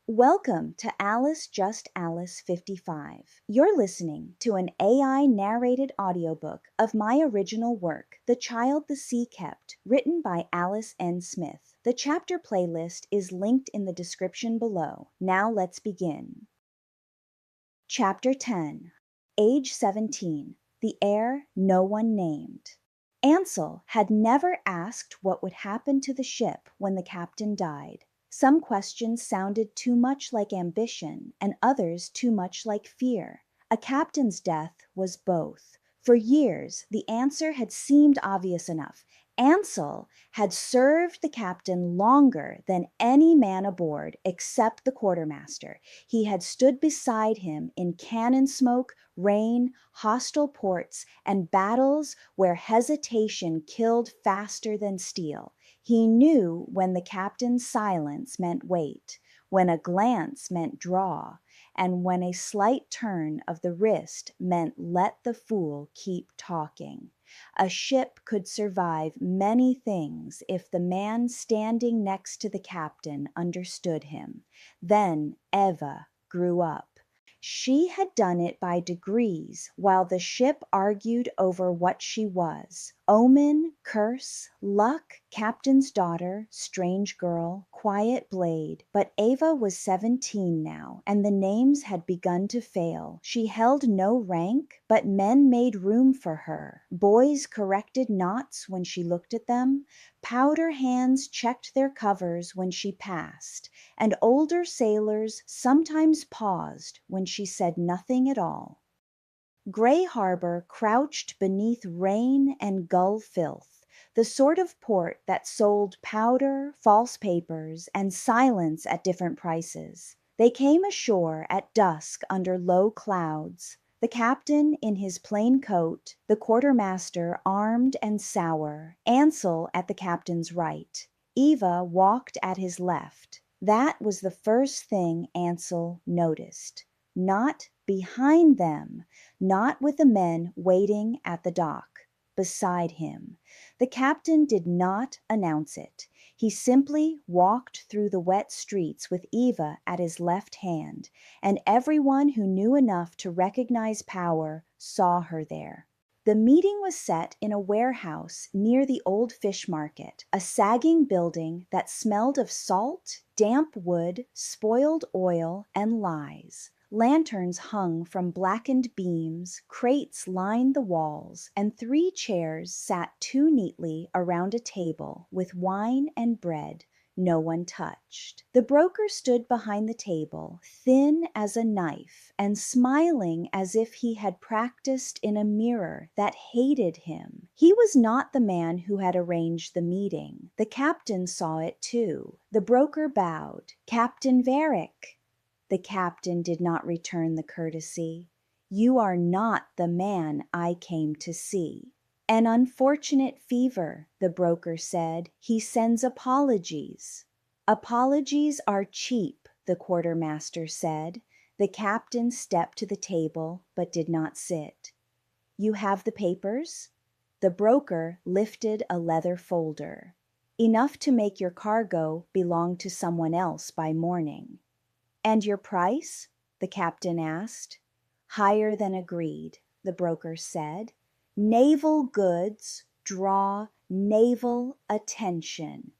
Welcome to Alice Just Alice 55. You're listening to an AI narrated audiobook of my original work, The Child the Sea Kept, written by Alice N. Smith. The chapter playlist is linked in the description below. Now let's begin. Chapter 10. Age 17. The Heir No One Named. Ansel had never asked what would happen to the ship when the captain died. Some questions sounded too much like ambition, and others too much like fear. A captain's death was both. For years, the answer had seemed obvious enough. Ansel had served the captain longer than any man aboard except the quartermaster. He had stood beside him in cannon smoke, rain, hostile ports, and battles where hesitation killed faster than steel. He knew when the captain's silence meant wait, when a glance meant draw, and when a slight turn of the wrist meant let the fool keep talking. A ship could survive many things if the man standing next to the captain understood him. Then Eva grew up. She had done it by degrees while the ship argued over what she was. Omen, curse, luck, captain's daughter, strange girl, quiet blade. But Eva was 17 now, and the names had begun to fail. She held no rank, but men made room for her. Boys corrected knots when she looked at them. Powder hands checked their covers when she passed, and older sailors sometimes paused when she said nothing at all. Gray Harbor crouched beneath rain and gull filth, the sort of port that sold powder, false papers, and silence at different prices. They came ashore at dusk under low clouds. The captain in his plain coat, the quartermaster armed and sour, Ansel at the captain's right. Eva walked at his left. That was the first thing Ansel noticed. Not behind them, not with the men waiting at the dock. Beside him. The captain did not announce it. He simply walked through the wet streets with Eva at his left hand, and everyone who knew enough to recognize power saw her there. The meeting was set in a warehouse near the old fish market, a sagging building that smelled of salt, damp wood, spoiled oil, and lies. Lanterns hung from blackened beams, crates lined the walls, and 3 chairs sat too neatly around a table with wine and bread no one touched. The broker stood behind the table, thin as a knife, and smiling as if he had practiced in a mirror that hated him. He was not the man who had arranged the meeting. The captain saw it too. The broker bowed. "Captain Varick." The captain did not return the courtesy. "You are not the man I came to see." "An unfortunate fever," the broker said. "He sends apologies." "Apologies are cheap," the quartermaster said. The captain stepped to the table but did not sit. "You have the papers?" The broker lifted a leather folder. "Enough to make your cargo belong to someone else by morning." "And your price?" the captain asked. "Higher than agreed," the broker said. "Naval goods draw naval attention."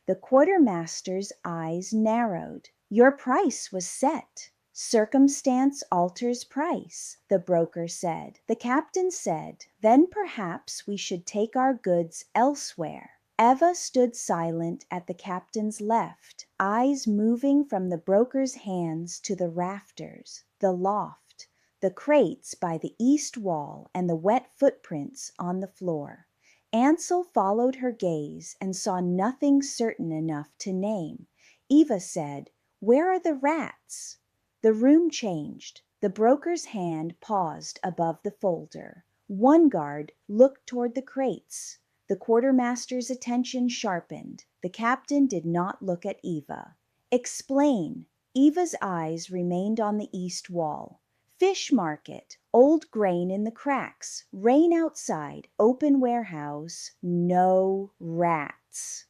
The quartermaster's eyes narrowed. "Your price was set." "Circumstance alters price," the broker said. The captain said, "Then perhaps we should take our goods elsewhere." Eva stood silent at the captain's left, eyes moving from the broker's hands to the rafters, the loft, the crates by the east wall, and the wet footprints on the floor. Ansel followed her gaze and saw nothing certain enough to name. Eva said, "Where are the rats?" The room changed. The broker's hand paused above the folder. One guard looked toward the crates. The quartermaster's attention sharpened. The captain did not look at Eva. "Explain." Eva's eyes remained on the east wall. "Fish market, old grain in the cracks, rain outside, open warehouse, no rats."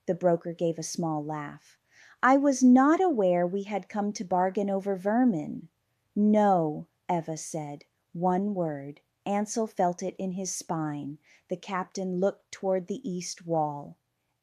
The broker gave a small laugh. I was not aware we had come to bargain over vermin. No, Eva said. One word. Ansel felt it in his spine. The captain looked toward the east wall.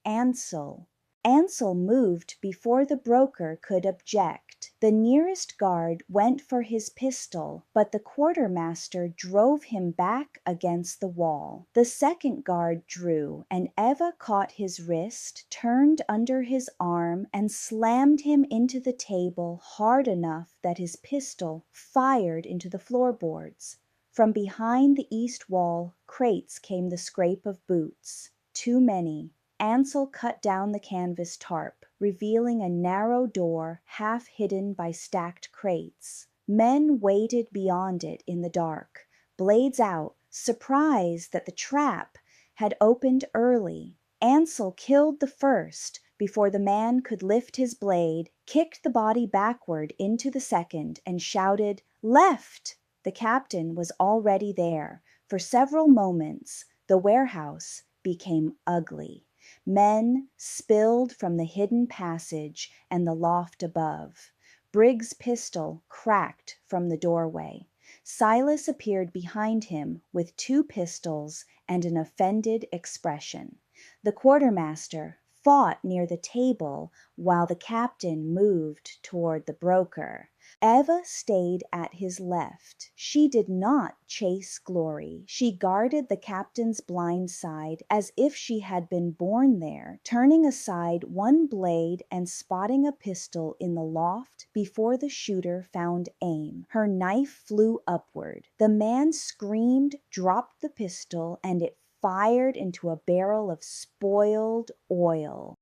Ansel. Ansel moved before the broker could object. The nearest guard went for his pistol, but the quartermaster drove him back against the wall. The second guard drew, and Eva caught his wrist, turned under his arm, and slammed him into the table hard enough that his pistol fired into the floorboards. From behind the east wall crates came the scrape of boots. Too many. Ansel cut down the canvas tarp, revealing a narrow door half hidden by stacked crates. Men waited beyond it in the dark, blades out, surprised that the trap had opened early. Ansel killed the first before the man could lift his blade, kicked the body backward into the second, and shouted, "Left!" The captain was already there. For several moments, the warehouse became ugly. Men spilled from the hidden passage and the loft above. Briggs' pistol cracked from the doorway. Silas appeared behind him with 2 pistols and an offended expression. The quartermaster fought near the table while the captain moved toward the broker. Eva stayed at his left. She did not chase glory. She guarded the captain's blind side as if she had been born there, turning aside one blade and spotting a pistol in the loft before the shooter found aim. Her knife flew upward. The man screamed, dropped the pistol, and it fired into a barrel of spoiled oil.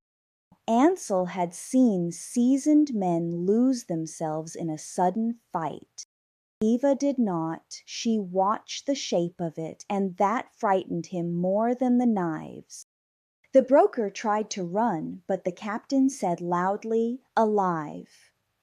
Ansel had seen seasoned men lose themselves in a sudden fight. Eva did not. She watched the shape of it, and that frightened him more than the knives. The broker tried to run, but the captain said loudly, "Alive."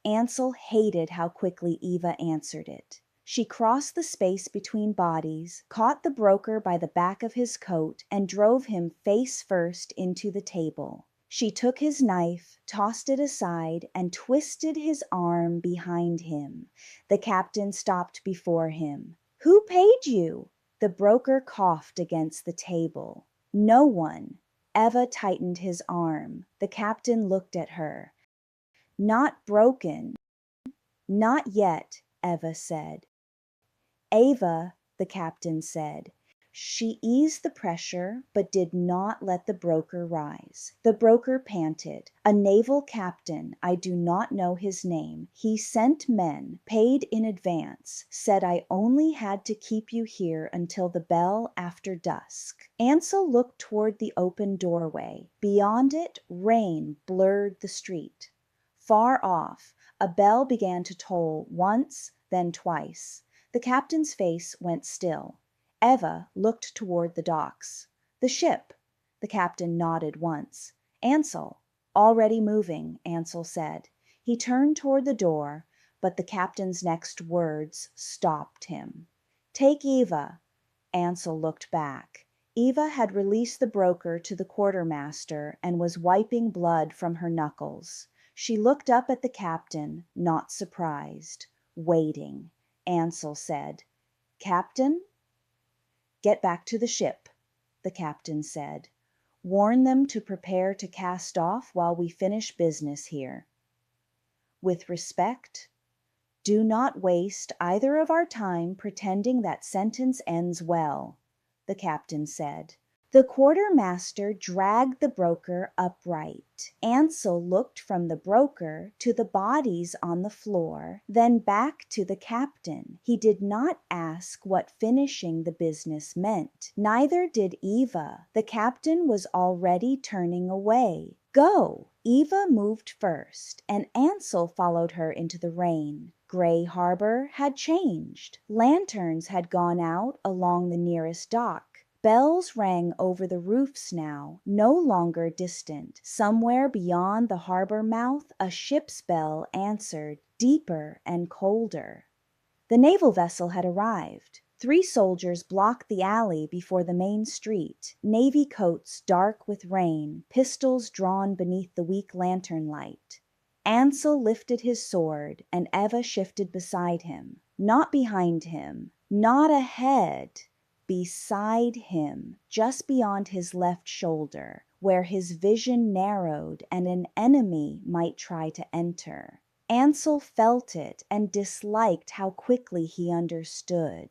Ansel hated how quickly Eva answered it. She crossed the space between bodies, caught the broker by the back of his coat, and drove him face first into the table. She took his knife, tossed it aside, and twisted his arm behind him. The captain stopped before him. "Who paid you?" The broker coughed against the table. "No one." Eva tightened his arm. The captain looked at her. "Not broken." "Not yet," Eva said. "Ava," the captain said. She eased the pressure, but did not let the broker rise. The broker panted. "A naval captain, I do not know his name. He sent men, paid in advance, said I only had to keep you here until the bell after dusk." Ansel looked toward the open doorway. Beyond it, rain blurred the street. Far off, a bell began to toll once, then twice. The captain's face went still. Eva looked toward the docks. "The ship." The captain nodded once. "Ansel." "Already moving," Ansel said. He turned toward the door, but the captain's next words stopped him. "Take Eva." Ansel looked back. Eva had released the broker to the quartermaster and was wiping blood from her knuckles. She looked up at the captain, not surprised. Waiting. Ansel said, "Captain?" "Get back to the ship," the captain said. "Warn them to prepare to cast off while we finish business here. With respect, do not waste either of our time pretending that sentence ends well," the captain said. The quartermaster dragged the broker upright. Ansel looked from the broker to the bodies on the floor, then back to the captain. He did not ask what finishing the business meant. Neither did Eva. The captain was already turning away. "Go!" Eva moved first, and Ansel followed her into the rain. Gray Harbor had changed. Lanterns had gone out along the nearest dock. Bells rang over the roofs now, no longer distant. Somewhere beyond the harbor mouth, a ship's bell answered, deeper and colder. The naval vessel had arrived. 3 soldiers blocked the alley before the main street, navy coats dark with rain, pistols drawn beneath the weak lantern light. Ansel lifted his sword, and Eva shifted beside him. Not behind him, not ahead. Beside him, just beyond his left shoulder, where his vision narrowed and an enemy might try to enter. Ansel felt it and disliked how quickly he understood.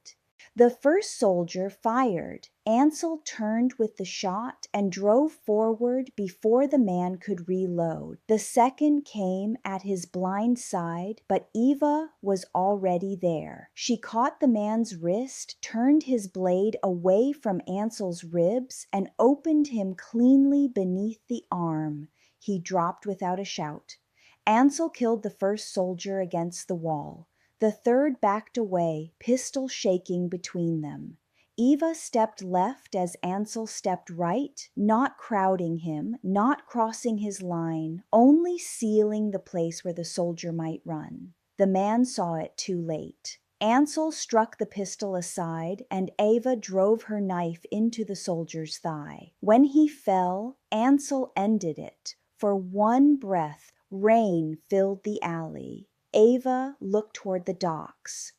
The first soldier fired. Ansel turned with the shot and drove forward before the man could reload. The second came at his blind side, but Eva was already there. She caught the man's wrist, turned his blade away from Ansel's ribs, and opened him cleanly beneath the arm. He dropped without a shout. Ansel killed the first soldier against the wall. The third backed away, pistol shaking between them. Eva stepped left as Ansel stepped right, not crowding him, not crossing his line, only sealing the place where the soldier might run. The man saw it too late. Ansel struck the pistol aside, and Eva drove her knife into the soldier's thigh. When he fell, Ansel ended it. For one breath, rain filled the alley. Eva looked toward the docks.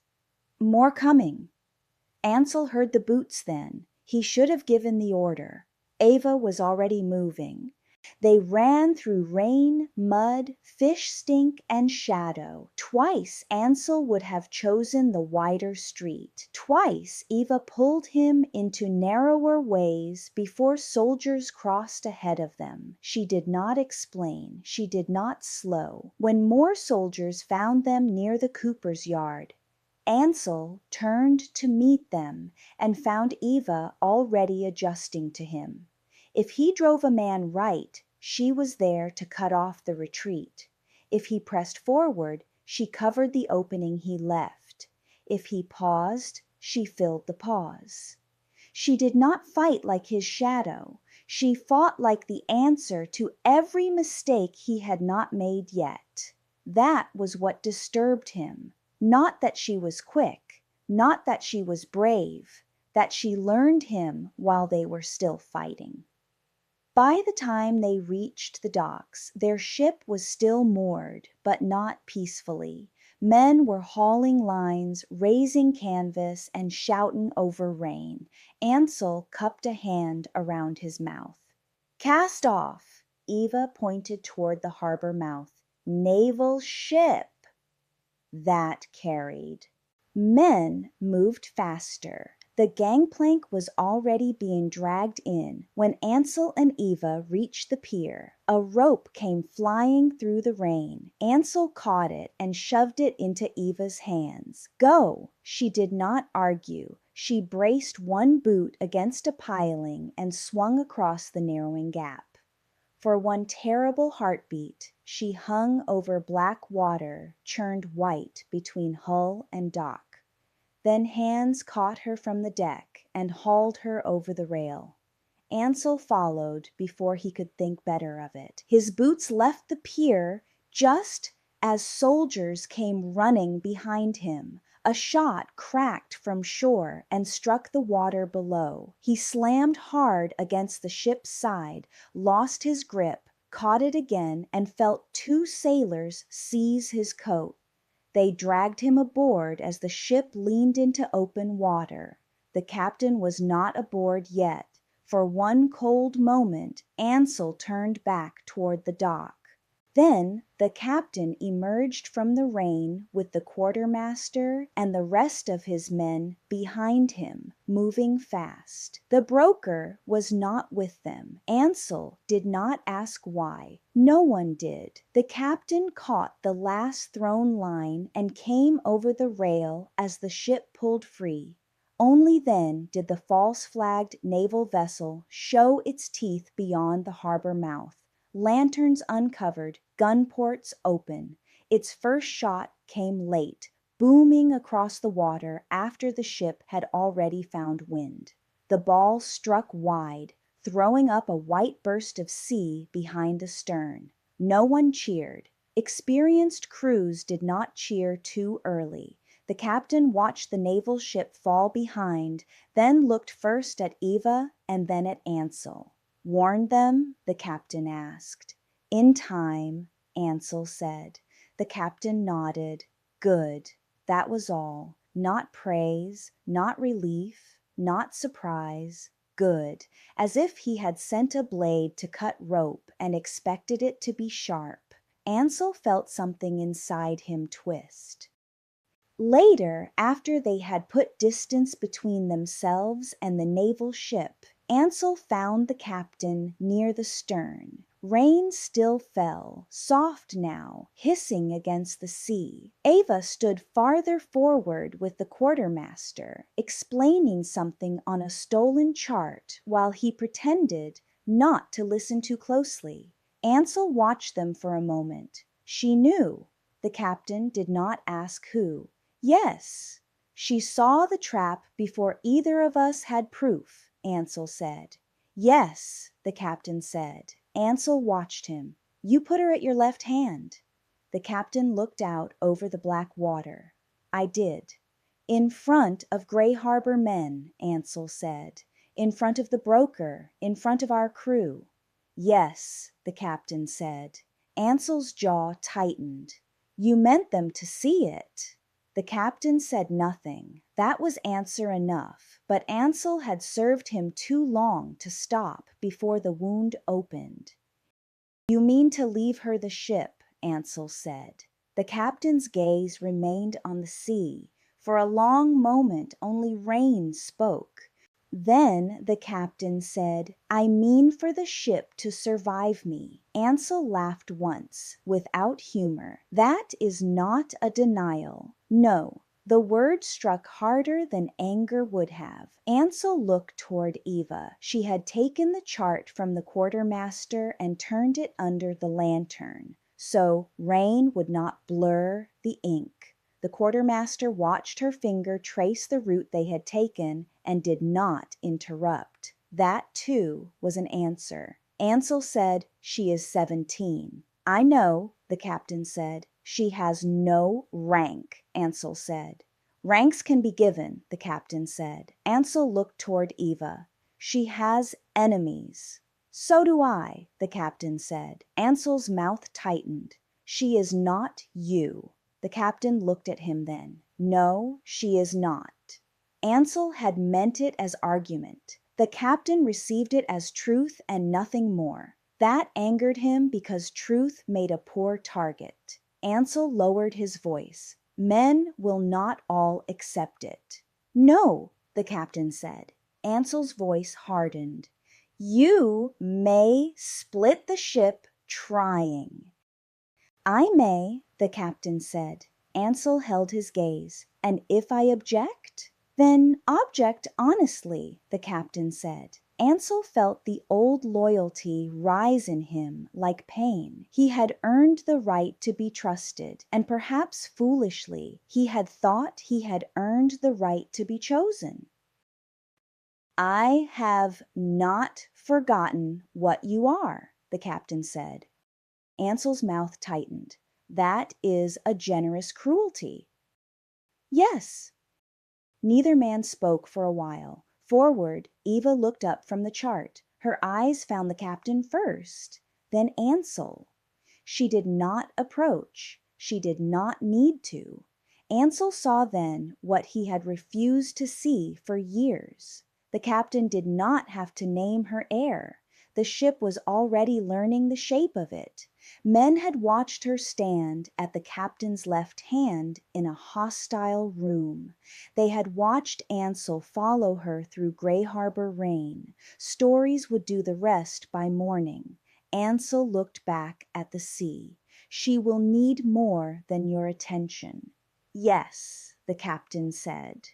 More coming. Ansel heard the boots then. He should have given the order. Eva was already moving. They ran through rain, mud, fish stink, and shadow. Twice Ansel would have chosen the wider street. Twice Eva pulled him into narrower ways before soldiers crossed ahead of them. She did not explain. She did not slow. When more soldiers found them near the cooper's yard, Ansel turned to meet them and found Eva already adjusting to him. If he drove a man right, she was there to cut off the retreat. If he pressed forward, she covered the opening he left. If he paused, she filled the pause. She did not fight like his shadow. She fought like the answer to every mistake he had not made yet. That was what disturbed him. Not that she was quick, not that she was brave, that she learned him while they were still fighting. By the time they reached the docks, their ship was still moored, but not peacefully. Men were hauling lines, raising canvas, and shouting over rain. Ansel cupped a hand around his mouth. Cast off! Eva pointed toward the harbor mouth. Naval ship! That carried. Men moved faster. The gangplank was already being dragged in when Ansel and Eva reached the pier. A rope came flying through the rain. Ansel caught it and shoved it into Eva's hands. Go! She did not argue. She braced one boot against a piling and swung across the narrowing gap. For one terrible heartbeat, she hung over black water, churned white between hull and dock. Then hands caught her from the deck and hauled her over the rail. Ansel followed before he could think better of it. His boots left the pier just as soldiers came running behind him. A shot cracked from shore and struck the water below. He slammed hard against the ship's side, lost his grip, caught it again, and felt two sailors seize his coat. They dragged him aboard as the ship leaned into open water. The captain was not aboard yet. For one cold moment, Ansel turned back toward the dock. Then the captain emerged from the rain with the quartermaster and the rest of his men behind him, moving fast. The broker was not with them. Ansel did not ask why. No one did. The captain caught the last thrown line and came over the rail as the ship pulled free. Only then did the false-flagged naval vessel show its teeth beyond the harbor mouth. Lanterns uncovered, gun ports open. Its first shot came late, booming across the water after the ship had already found wind. The ball struck wide, throwing up a white burst of sea behind the stern. No one cheered. Experienced crews did not cheer too early. The captain watched the naval ship fall behind, then looked first at Eva and then at Ansel. Warned them? The captain asked. In time, Ansel said. The captain nodded. Good. That was all. Not praise, not relief, not surprise. Good. As if he had sent a blade to cut rope and expected it to be sharp. Ansel felt something inside him twist. Later, after they had put distance between themselves and the naval ship, Ansel found the captain near the stern. Rain still fell, soft now, hissing against the sea. Ava stood farther forward with the quartermaster, explaining something on a stolen chart while he pretended not to listen too closely. Ansel watched them for a moment. She knew. The captain did not ask who. Yes, she saw the trap before either of us had proof, Ansel said. Yes, the captain said. Ansel watched him. You put her at your left hand. The captain looked out over the black water. I did. In front of Gray Harbor men, Ansel said. In front of the broker, in front of our crew. Yes, the captain said. Ansel's jaw tightened. You meant them to see it. The captain said nothing. That was answer enough, but Ansel had served him too long to stop before the wound opened. You mean to leave her the ship, Ansel said. The captain's gaze remained on the sea. For a long moment only Rain spoke. Then the captain said, I mean for the ship to survive me. Ansel laughed once, without humor. That is not a denial. No, the word struck harder than anger would have. Ansel looked toward Eva. She had taken the chart from the quartermaster and turned it under the lantern, so rain would not blur the ink. The quartermaster watched her finger trace the route they had taken and did not interrupt. That, too, was an answer. Ansel said, She is 17. I know, the captain said. She has no rank, Ansel said. Ranks can be given, the captain said. Ansel looked toward Eva. She has enemies. So do I, the captain said. Ansel's mouth tightened. She is not you. The captain looked at him then. No, she is not. Ansel had meant it as argument. The captain received it as truth and nothing more. That angered him because truth made a poor target. Ansel lowered his voice. Men will not all accept it. No, the captain said. Ansel's voice hardened. You may split the ship trying. I may, the captain said. Ansel held his gaze. And if I object? Then object honestly, the captain said. Ansel felt the old loyalty rise in him like pain. He had earned the right to be trusted, and perhaps foolishly, he had thought he had earned the right to be chosen. I have not forgotten what you are, the captain said. Ansel's mouth tightened. That is a generous cruelty. Yes. Neither man spoke for a while. Forward, Eva looked up from the chart. Her eyes found the captain first, then Ansel. She did not approach. She did not need to. Ansel saw then what he had refused to see for years. The captain did not have to name her heir. The ship was already learning the shape of it. Men had watched her stand at the captain's left hand in a hostile room. They had watched Ansel follow her through Gray Harbor rain. Stories would do the rest by morning. Ansel looked back at the sea. She will need more than your attention. Yes, the captain said.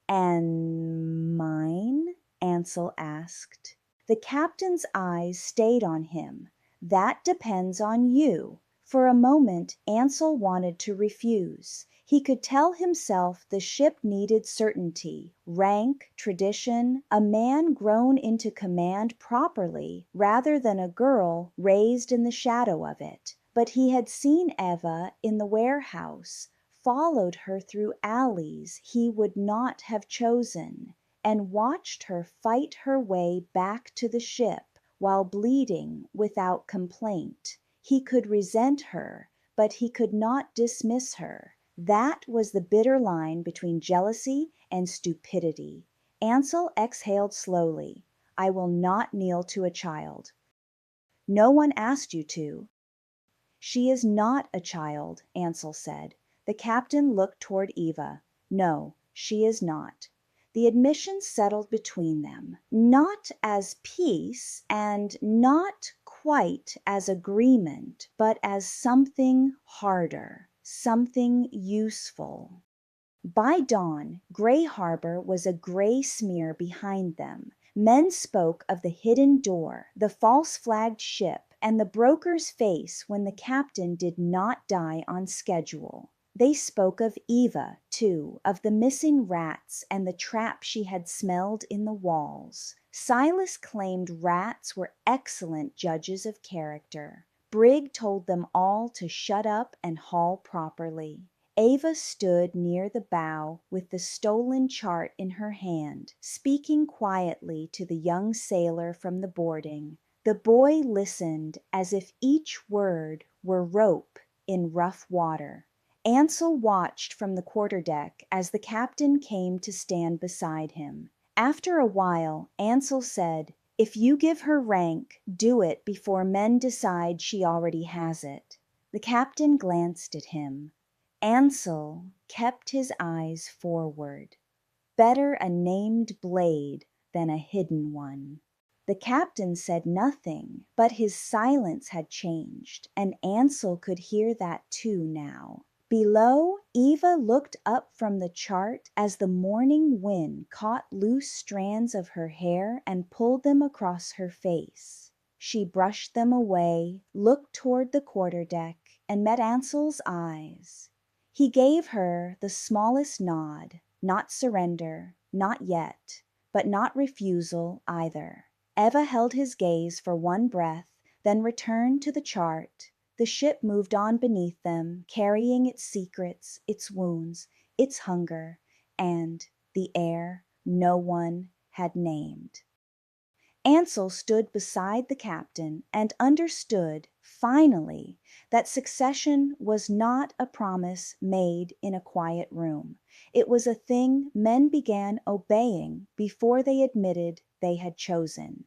And mine? Ansel asked. The captain's eyes stayed on him. That depends on you. For a moment, Ansel wanted to refuse. He could tell himself the ship needed certainty, rank, tradition, a man grown into command properly, rather than a girl raised in the shadow of it. But he had seen Eva in the warehouse, followed her through alleys he would not have chosen, and watched her fight her way back to the ship while bleeding without complaint. He could resent her, but he could not dismiss her. That was the bitter line between jealousy and stupidity. Ansel exhaled slowly. I will not kneel to a child. No one asked you to. She is not a child, Ansel said. The captain looked toward Eva. No, she is not. The admission settled between them, not as peace and not quite as agreement, but as something harder, something useful. By dawn, Gray Harbor was a gray smear behind them. Men spoke of the hidden door, the false-flagged ship, and the broker's face when the captain did not die on schedule. They spoke of Eva, too, of the missing rats and the trap she had smelled in the walls. Silas claimed rats were excellent judges of character. Brigg told them all to shut up and haul properly. Eva stood near the bow with the stolen chart in her hand, speaking quietly to the young sailor from the boarding. The boy listened as if each word were rope in rough water. Ansel watched from the quarterdeck as the captain came to stand beside him. After a while, Ansel said, "If you give her rank, do it before men decide she already has it." The captain glanced at him. Ansel kept his eyes forward. Better a named blade than a hidden one. The captain said nothing, but his silence had changed, and Ansel could hear that too now. Below, Eva looked up from the chart as the morning wind caught loose strands of her hair and pulled them across her face. She brushed them away, looked toward the quarterdeck, and met Ansel's eyes. He gave her the smallest nod, not surrender, not yet, but not refusal either. Eva held his gaze for one breath, then returned to the chart. The ship moved on beneath them, carrying its secrets, its wounds, its hunger, and the air no one had named. Ansel stood beside the captain and understood, finally, that succession was not a promise made in a quiet room. It was a thing men began obeying before they admitted they had chosen.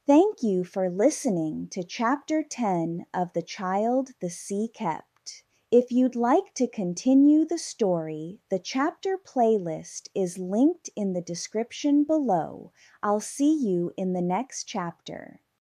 Thank you for listening to Chapter 10 of The Child the Sea Kept. If you'd like to continue the story, the chapter playlist is linked in the description below. I'll see you in the next chapter.